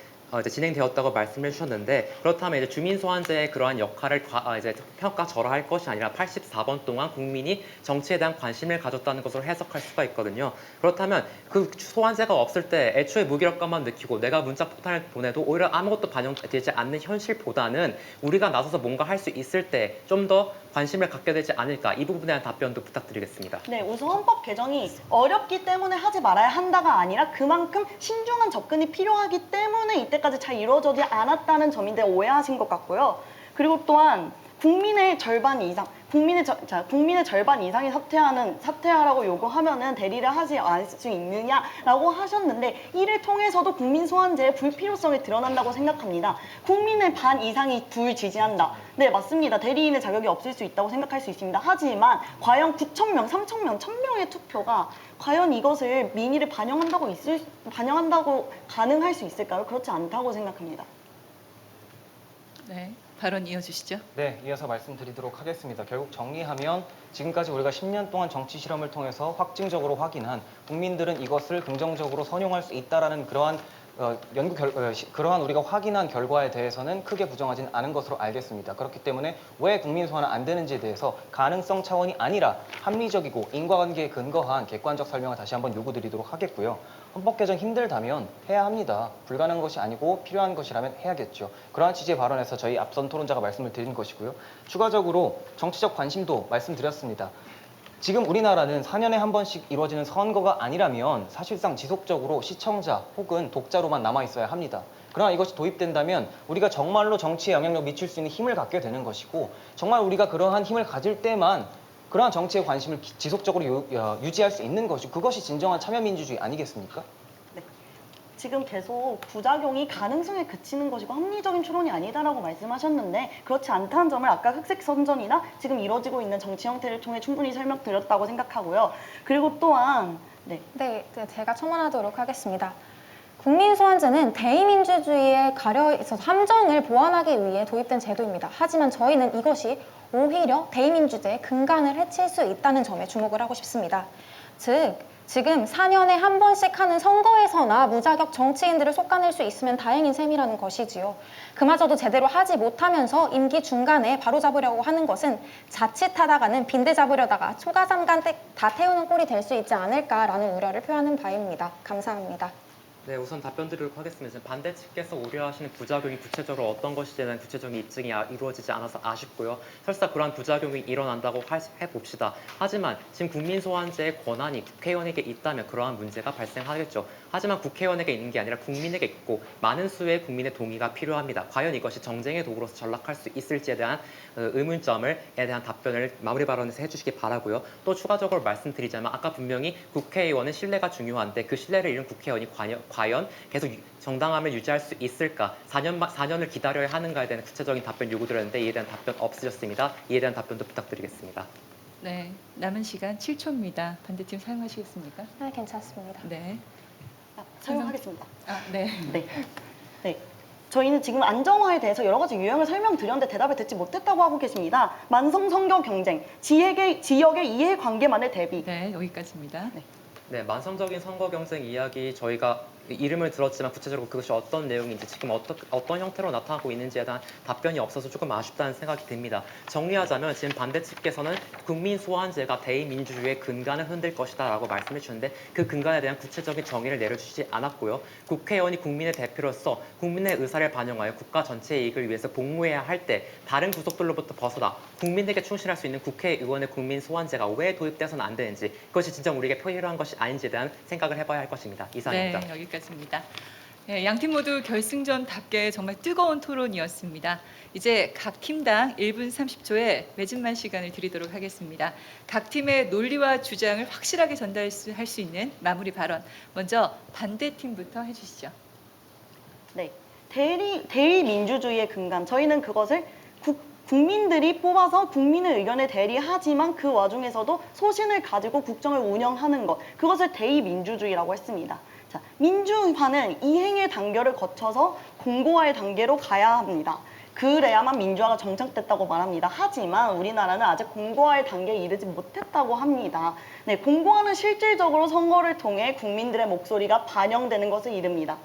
진행되었다고 말씀해 주셨는데 그렇다면 이제 주민소환제의 그러한 역할을 이제 평가절하할 것이 아니라 84번 동안 국민이 정치에 대한 관심을 가졌다는 것으로 해석할 수가 있거든요. 그렇다면 그 소환제가 없을 때 애초에 무기력감만 느끼고 내가 문자 폭탄을 보내도 오히려 아무것도 반영되지 않는 현실보다는 우리가 나서서 뭔가 할 수 있을 때 좀 더 관심을 갖게 되지 않을까, 이 부분에 대한 답변도 부탁드리겠습니다. 네, 우선 헌법 개정이 어렵기 때문에 하지 말아야 한다가 아니라 그만큼 신중한 접근이 필요하기 때문에 이때까지 잘 이루어지지 않았다는 점인데 오해하신 것 같고요. 그리고 또한 국민의 절반 이상이 사퇴하라고 요구하면은 대리를 하지 않을 수 있느냐라고 하셨는데 이를 통해서도 국민 소환제의 불필요성이 드러난다고 생각합니다. 국민의 반 이상이 지지한다. 네, 맞습니다. 대리인의 자격이 없을 수 있다고 생각할 수 있습니다. 하지만 과연 9,000명, 3,000명, 1,000명의 투표가 과연 이것을 민의를 반영한다고 가능할 수 있을까요? 그렇지 않다고 생각합니다. 네, 발언 이어주시죠. 네, 이어서 말씀드리도록 하겠습니다. 결국 정리하면 지금까지 우리가 10년 동안 정치 실험을 통해서 확증적으로 확인한 국민들은 이것을 긍정적으로 선용할 수 있다라는 그러한 그러한 우리가 확인한 결과에 대해서는 크게 부정하지는 않은 것으로 알겠습니다. 그렇기 때문에 왜 국민 소환은 안 되는지에 대해서 가능성 차원이 아니라 합리적이고 인과관계에 근거한 객관적 설명을 다시 한번 요구드리도록 하겠고요. 헌법 개정 힘들다면 해야 합니다. 불가능한 것이 아니고 필요한 것이라면 해야겠죠. 그러한 취지의 발언에서 저희 앞선 토론자가 말씀을 드린 것이고요. 추가적으로 정치적 관심도 말씀드렸습니다. 지금 우리나라는 4년에 한 번씩 이루어지는 선거가 아니라면 사실상 지속적으로 시청자 혹은 독자로만 남아 있어야 합니다. 그러나 이것이 도입된다면 우리가 정말로 정치에 영향력 미칠 수 있는 힘을 갖게 되는 것이고 정말 우리가 그러한 힘을 가질 때만 그러한 정치에 관심을 지속적으로 유지할 수 있는 것이 그것이 진정한 참여민주주의 아니겠습니까? 지금 계속 부작용이 가능성에 그치는 것이고 합리적인 추론이 아니다라고 말씀하셨는데 그렇지 않다는 점을 아까 흑색 선전이나 지금 이루어지고 있는 정치 형태를 통해 충분히 설명드렸다고 생각하고요. 그리고 또한 네, 제가 첨언하도록 하겠습니다. 국민소환제는 대의민주주의에 가려 있어서 함정을 보완하기 위해 도입된 제도입니다. 하지만 저희는 이것이 오히려 대의민주제의 근간을 해칠 수 있다는 점에 주목을 하고 싶습니다. 즉, 지금 4년에 한 번씩 하는 선거에서나 무자격 정치인들을 솎아낼 수 있으면 다행인 셈이라는 것이지요. 그마저도 제대로 하지 못하면서 임기 중간에 바로잡으려고 하는 것은 자칫하다가는 빈대 잡으려다가 초가삼간 다 태우는 꼴이 될 수 있지 않을까라는 우려를 표하는 바입니다. 감사합니다. 네, 우선 답변 드리도록 하겠습니다. 지금 반대 측께서 우려하시는 부작용이 구체적으로 어떤 것인지는 구체적인 입증이 이루어지지 않아서 아쉽고요. 설사 그러한 부작용이 일어난다고 해봅시다. 하지만 지금 국민소환제의 권한이 국회의원에게 있다면 그러한 문제가 발생하겠죠. 하지만 국회의원에게 있는 게 아니라 국민에게 있고 많은 수의 국민의 동의가 필요합니다. 과연 이것이 정쟁의 도구로서 전락할 수 있을지에 대한 의문점에 대한 답변을 마무리 발언에서 해주시기 바라고요. 또 추가적으로 말씀드리자면 아까 분명히 국회의원은 신뢰가 중요한데 그 신뢰를 잃은 국회의원이 과연 계속 정당함을 유지할 수 있을까? 4년을 기다려야 하는가에 대한 구체적인 답변 요구드렸는데 이에 대한 답변 없으셨습니다. 이에 대한 답변도 부탁드리겠습니다. 네, 남은 시간 7초입니다. 반대팀 사용하시겠습니까? 네, 괜찮습니다. 네. 사용하겠습니다. 네. 네. 저희는 지금 안정화에 대해서 여러 가지 유형을 설명드렸는데 대답을 듣지 못했다고 하고 계십니다. 만성 선거 경쟁, 지역의 이해관계만을 대비. 네, 여기까지입니다. 네, 만성적인 선거 경쟁 이야기 저희가 이름을 들었지만 구체적으로 그것이 어떤 내용인지 지금 어떤 형태로 나타나고 있는지에 대한 답변이 없어서 조금 아쉽다는 생각이 듭니다. 정리하자면 지금 반대 측께서는 국민 소환제가 대의민주주의의 근간을 흔들 것이다 라고 말씀해 주셨는데 그 근간에 대한 구체적인 정의를 내려주시지 않았고요. 국회의원이 국민의 대표로서 국민의 의사를 반영하여 국가 전체의 이익을 위해서 복무해야 할 때 다른 구속들로부터 벗어나 국민에게 충실할 수 있는 국회의원의 국민 소환제가 왜 도입돼서는 안 되는지 그것이 진짜 우리에게 필요한 것이 아닌지에 대한 생각을 해봐야 할 것입니다. 이상입니다. 네, 여기까지입니다. 네, 양팀 모두 결승전답게 정말 뜨거운 토론이었습니다. 이제 각 팀당 1분 30초의 매진만 시간을 드리도록 하겠습니다. 각 팀의 논리와 주장을 확실하게 전달할 수 있는 마무리 발언. 먼저 반대팀부터 해주시죠. 네. 대의민주주의의 근간. 저희는 그것을 국민들이 뽑아서 국민의 의견에 대리하지만 그 와중에서도 소신을 가지고 국정을 운영하는 것. 그것을 대의민주주의라고 했습니다. 자, 민주화는 이행의 단계를 거쳐서 공고화의 단계로 가야 합니다. 그래야만 민주화가 정착됐다고 말합니다. 하지만 우리나라는 아직 공고화의 단계에 이르지 못했다고 합니다. 네, 공고화는 실질적으로 선거를 통해 국민들의 목소리가 반영되는 것을 이릅니다.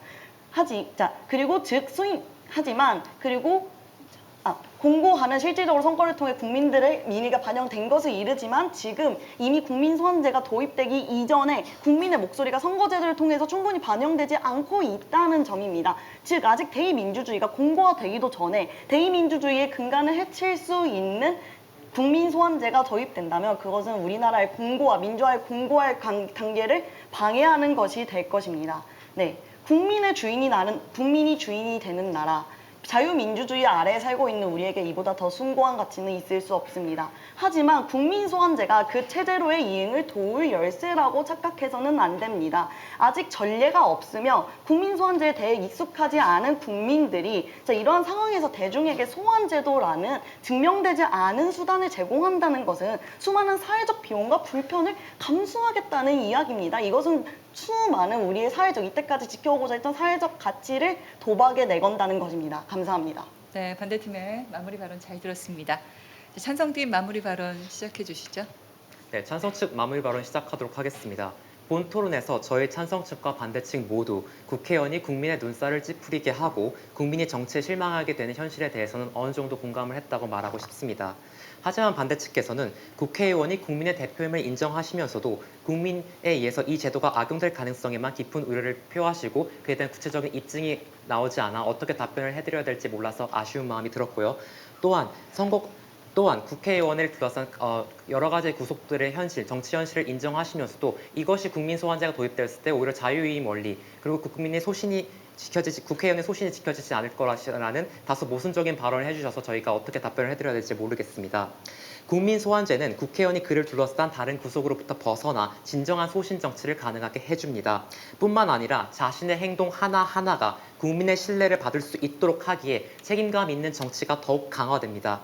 공고화는 실질적으로 선거를 통해 국민들의 민의가 반영된 것을 이르지만 지금 이미 국민소환제가 도입되기 이전에 국민의 목소리가 선거제도를 통해서 충분히 반영되지 않고 있다는 점입니다. 즉 아직 대의민주주의가 공고화되기도 전에 대의민주주의의 근간을 해칠 수 있는 국민소환제가 도입된다면 그것은 우리나라의 민주화의 공고화의 단계를 방해하는 것이 될 것입니다. 네, 국민이 주인이 되는 나라. 자유민주주의 아래에 살고 있는 우리에게 이보다 더 숭고한 가치는 있을 수 없습니다. 하지만 국민소환제가 그 체제로의 이행을 도울 열쇠라고 착각해서는 안 됩니다. 아직 전례가 없으며 국민소환제에 대해 익숙하지 않은 국민들이 이러한 상황에서 대중에게 소환제도라는 증명되지 않은 수단을 제공한다는 것은 수많은 사회적 비용과 불편을 감수하겠다는 이야기입니다. 이것은 수많은 우리의 이때까지 지켜오고자 했던 사회적 가치를 도박에 내건다는 것입니다. 감사합니다. 네, 반대팀의 마무리 발언 잘 들었습니다. 찬성팀 마무리 발언 시작해 주시죠. 네, 찬성 측 마무리 발언 시작하도록 하겠습니다. 본 토론에서 저희 찬성 측과 반대 측 모두 국회의원이 국민의 눈살을 찌푸리게 하고 국민이 정치에 실망하게 되는 현실에 대해서는 어느 정도 공감을 했다고 말하고 싶습니다. 하지만 반대 측에서는 국회의원이 국민의 대표임을 인정하시면서도 국민에 의해서 이 제도가 악용될 가능성에만 깊은 우려를 표하시고 그에 대한 구체적인 입증이 나오지 않아 어떻게 답변을 해드려야 될지 몰라서 아쉬운 마음이 들었고요. 또한 국회의원을 둘러싼 여러 가지 구속들의 현실, 정치 현실을 인정하시면서도 이것이 국민 소환제가 도입되었을 때 오히려 자유이익 원리 그리고 국민의 국회의원의 소신이 지켜지지 않을 거라는 다소 모순적인 발언을 해주셔서 저희가 어떻게 답변을 해드려야 될지 모르겠습니다. 국민 소환제는 국회의원이 그를 둘러싼 다른 구속으로부터 벗어나 진정한 소신 정치를 가능하게 해줍니다. 뿐만 아니라 자신의 행동 하나하나가 국민의 신뢰를 받을 수 있도록 하기에 책임감 있는 정치가 더욱 강화됩니다.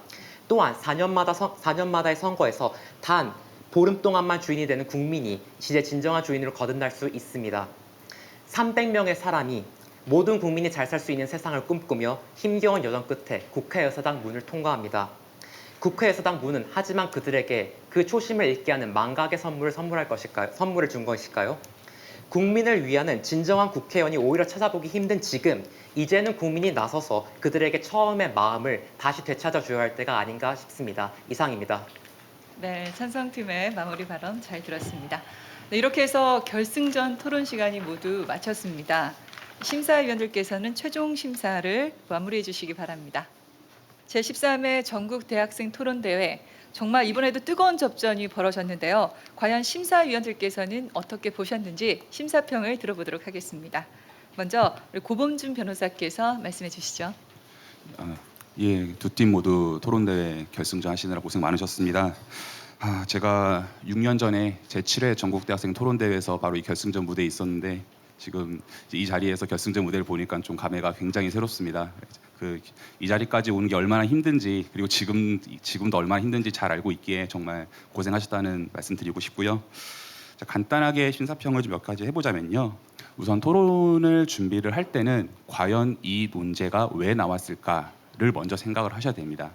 또한 4년마다의 선거에서 단 보름 동안만 주인이 되는 국민이 이제 진정한 주인으로 거듭날 수 있습니다. 300명의 사람이 모든 국민이 잘 살 수 있는 세상을 꿈꾸며 힘겨운 여정 끝에 국회의사당 문을 통과합니다. 국회의사당 문은 하지만 그들에게 그 초심을 잃게 하는 망각의 선물을 준 것일까요? 국민을 위하는 진정한 국회의원이 오히려 찾아보기 힘든 지금, 이제는 국민이 나서서 그들에게 처음의 마음을 다시 되찾아줘야 할 때가 아닌가 싶습니다. 이상입니다. 네, 찬성팀의 마무리 발언 잘 들었습니다. 네, 이렇게 해서 결승전 토론 시간이 모두 마쳤습니다. 심사위원들께서는 최종 심사를 마무리해 주시기 바랍니다. 제13회 전국 대학생 토론대회, 정말 이번에도 뜨거운 접전이 벌어졌는데요. 과연 심사위원들께서는 어떻게 보셨는지 심사평을 들어보도록 하겠습니다. 먼저 우리 고범준 변호사께서 말씀해 주시죠. 예, 두 팀 모두 토론대회 결승전 하시느라 고생 많으셨습니다. 제가 6년 전에 제7회 전국대학생 토론대회에서 바로 이 결승전 무대에 있었는데 지금 이 자리에서 결승전 무대를 보니까 좀 감회가 굉장히 새롭습니다. 이 자리까지 오는 게 얼마나 힘든지 그리고 지금도 얼마나 힘든지 잘 알고 있기에 정말 고생하셨다는 말씀 드리고 싶고요. 자, 간단하게 심사평을 좀 몇 가지 해보자면요. 우선 토론을 준비를 할 때는 과연 이 논제가 왜 나왔을까를 먼저 생각을 하셔야 됩니다.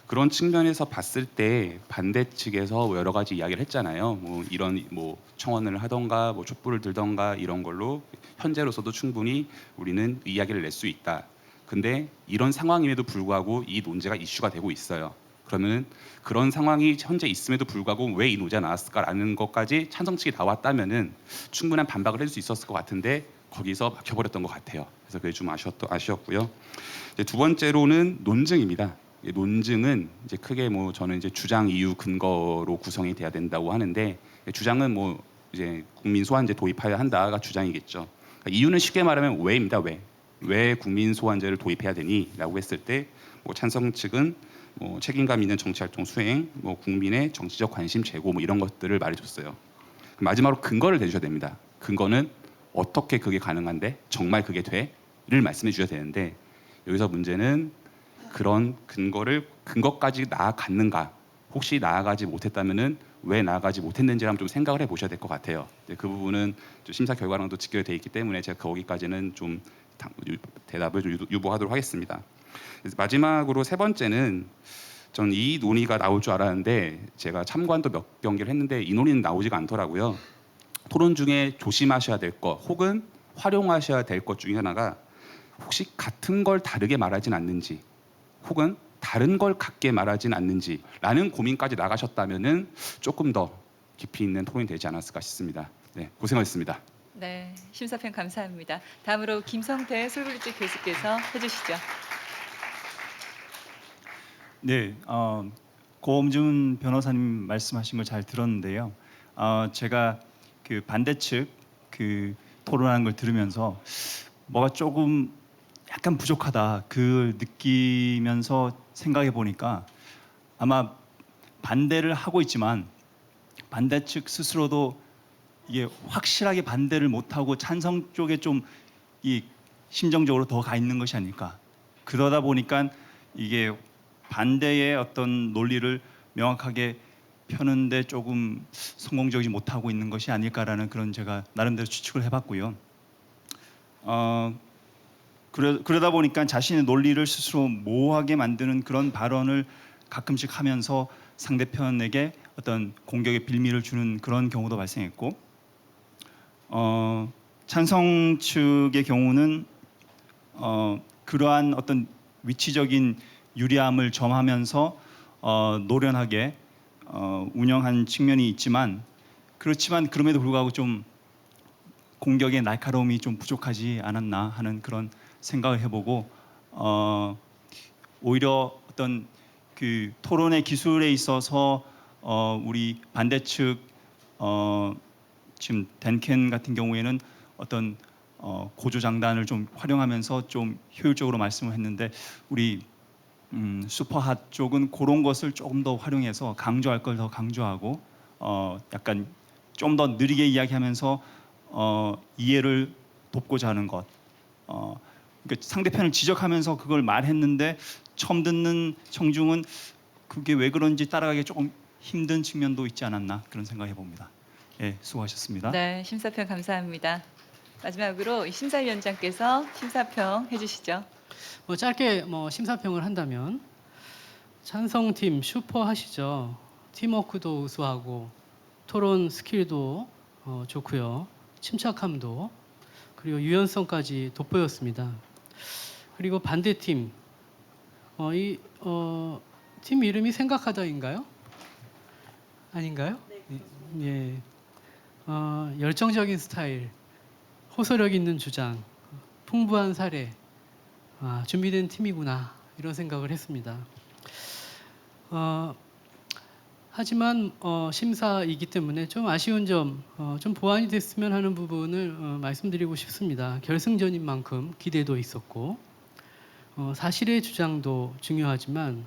그런 측면에서 봤을 때 반대 측에서 여러 가지 이야기를 했잖아요. 이런 청원을 하던가 촛불을 들던가 이런 걸로 현재로서도 충분히 우리는 이야기를 낼 수 있다. 근데 이런 상황임에도 불구하고 이 논제가 이슈가 되고 있어요. 그러면 그런 상황이 현재 있음에도 불구하고 왜 이 논제가 나왔을까라는 것까지 찬성 측이 나왔다면은 충분한 반박을 해줄 수 있었을 것 같은데 거기서 막혀버렸던 것 같아요. 그래서 그게 좀 아쉬웠고요. 이제 두 번째로는 논증입니다. 논증은 이제 크게 저는 이제 주장, 이유, 근거로 구성이 돼야 된다고 하는데 주장은 이제 국민 소환제 도입해야 한다가 주장이겠죠. 그러니까 이유는 쉽게 말하면 왜입니다. 왜 국민 소환제를 도입해야 되니?라고 했을 때 찬성 측은 책임감 있는 정치활동 수행, 국민의 정치적 관심 제고 이런 것들을 말해줬어요. 마지막으로 근거를 대주셔야 됩니다. 근거는 어떻게 그게 가능한데 정말 그게 돼?를 말씀해 주셔야 되는데 여기서 문제는 그런 근거까지 나아갔는가? 혹시 나아가지 못했다면은 왜 나아가지 못했는지를 한번 좀 생각을 해보셔야 될 것 같아요. 그 부분은 좀 심사 결과랑도 직결돼 있기 때문에 제가 거기까지는 좀 대답을 좀 유보하도록 하겠습니다. 마지막으로 세 번째는 전 이 논의가 나올 줄 알았는데 제가 참관도 몇 경기를 했는데 이 논의는 나오지가 않더라고요. 토론 중에 조심하셔야 될 것 혹은 활용하셔야 될 것 중에 하나가 혹시 같은 걸 다르게 말하진 않는지 혹은 다른 걸 같게 말하진 않는지라는 고민까지 나가셨다면은 조금 더 깊이 있는 토론이 되지 않았을까 싶습니다. 네, 고생하셨습니다. 네, 심사평 감사합니다. 다음으로 김성태 솔브리지 교수께서 해주시죠. 네, 고범준 변호사님 말씀하신 걸 잘 들었는데요. 제가 그 반대측 토론하는 걸 들으면서 뭐가 조금 약간 부족하다 그 느끼면서 생각해 보니까 아마 반대를 하고 있지만 반대측 스스로도 이게 확실하게 반대를 못하고 찬성 쪽에 좀 이 심정적으로 더 가 있는 것이 아닐까. 그러다 보니까 이게 반대의 어떤 논리를 명확하게 펴는데 조금 성공적이지 못하고 있는 것이 아닐까라는 그런 제가 나름대로 추측을 해봤고요. 그러다 보니까 자신의 논리를 스스로 모호하게 만드는 그런 발언을 가끔씩 하면서 상대편에게 어떤 공격의 빌미를 주는 그런 경우도 발생했고 찬성 측의 경우는 그러한 어떤 위치적인 유리함을 점하면서 노련하게 운영한 측면이 있지만 그렇지만 그럼에도 불구하고 좀 공격의 날카로움이 좀 부족하지 않았나 하는 그런 생각을 해보고 오히려 어떤 그 토론의 기술에 있어서 우리 반대측 지금 댄켄 같은 경우에는 어떤 고조장단을 좀 활용하면서 좀 효율적으로 말씀을 했는데 우리 슈퍼핫 쪽은 그런 것을 조금 더 활용해서 강조할 걸 더 강조하고 약간 좀 더 느리게 이야기하면서 이해를 돕고자 하는 것. 그러니까 상대편을 지적하면서 그걸 말했는데 처음 듣는 청중은 그게 왜 그런지 따라가기 조금 힘든 측면도 있지 않았나 그런 생각해 봅니다. 예, 수고하셨습니다. 네, 심사평 감사합니다. 마지막으로 이 심사위원장께서 심사평 해주시죠. 뭐 짧게 뭐 심사평을 한다면 찬성팀 슈퍼하시죠. 팀워크도 우수하고 토론 스킬도 좋고요. 침착함도 그리고 유연성까지 돋보였습니다. 그리고 반대팀 팀 이름이 생각하다인가요? 아닌가요? 예. 열정적인 스타일, 호소력 있는 주장, 풍부한 사례, 준비된 팀이구나 이런 생각을 했습니다. 하지만 심사이기 때문에 좀 아쉬운 점, 좀 보완이 됐으면 하는 부분을 말씀드리고 싶습니다. 결승전인 만큼 기대도 있었고 사실의 주장도 중요하지만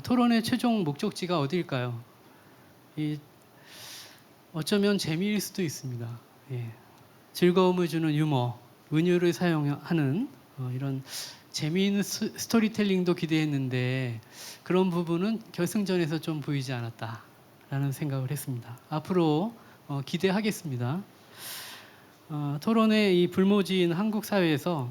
토론의 최종 목적지가 어디일까요? 어쩌면 재미일 수도 있습니다. 예. 즐거움을 주는 유머, 은유를 사용하는 이런 재미있는 스토리텔링도 기대했는데 그런 부분은 결승전에서 좀 보이지 않았다라는 생각을 했습니다. 앞으로 기대하겠습니다. 토론의 이 불모지인 한국 사회에서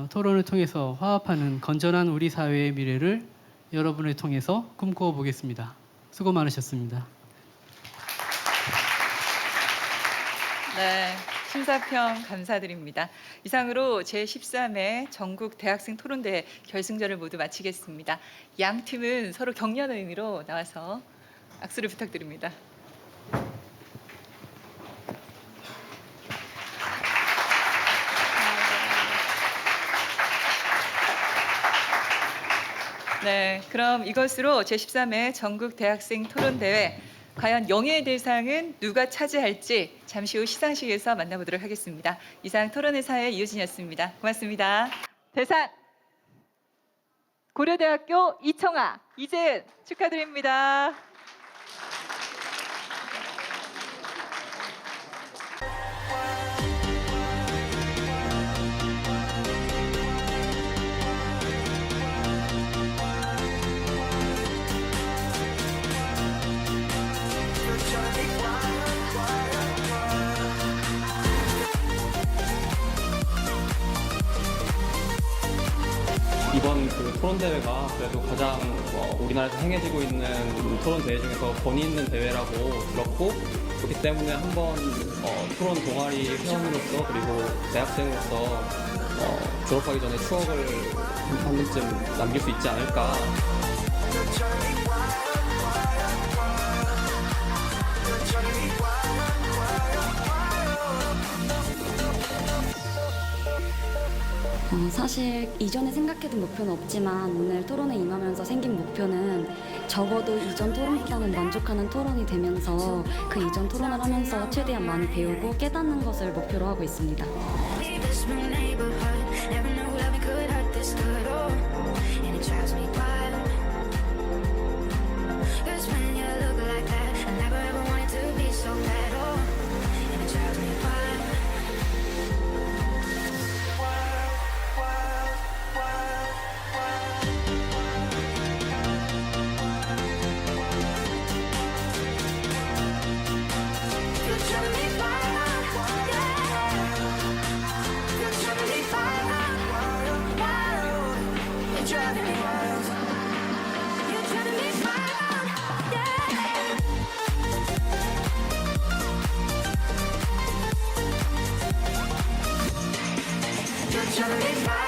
토론을 통해서 화합하는 건전한 우리 사회의 미래를 여러분을 통해서 꿈꿔 보겠습니다. 수고 많으셨습니다. 네, 심사평 감사드립니다. 이상으로 제13회 전국 대학생 토론대회 결승전을 모두 마치겠습니다. 양 팀은 서로 격려의 의미로 나와서 악수를 부탁드립니다. 네, 그럼 이것으로 제13회 전국 대학생 토론대회 과연 영예의 대상은 누가 차지할지 잠시 후 시상식에서 만나보도록 하겠습니다. 이상 토론의 사회 이효진이었습니다. 고맙습니다. 대상 고려대학교 이청아, 이재은 축하드립니다. 이번 그 토론 대회가 그래도 가장 우리나라에서 행해지고 있는 토론 대회 중에서 권위 있는 대회라고 들었고 그렇기 때문에 한번 토론 동아리 회원으로서 그리고 대학생으로서 졸업하기 전에 추억을 한 번쯤 남길 수 있지 않을까. 사실 이전에 생각해둔 목표는 없지만 오늘 토론에 임하면서 생긴 목표는 적어도 이전 토론보다는 만족하는 토론이 되면서 그 이전 토론을 하면서 최대한 많이 배우고 깨닫는 것을 목표로 하고 있습니다. You're trying to be each other in life.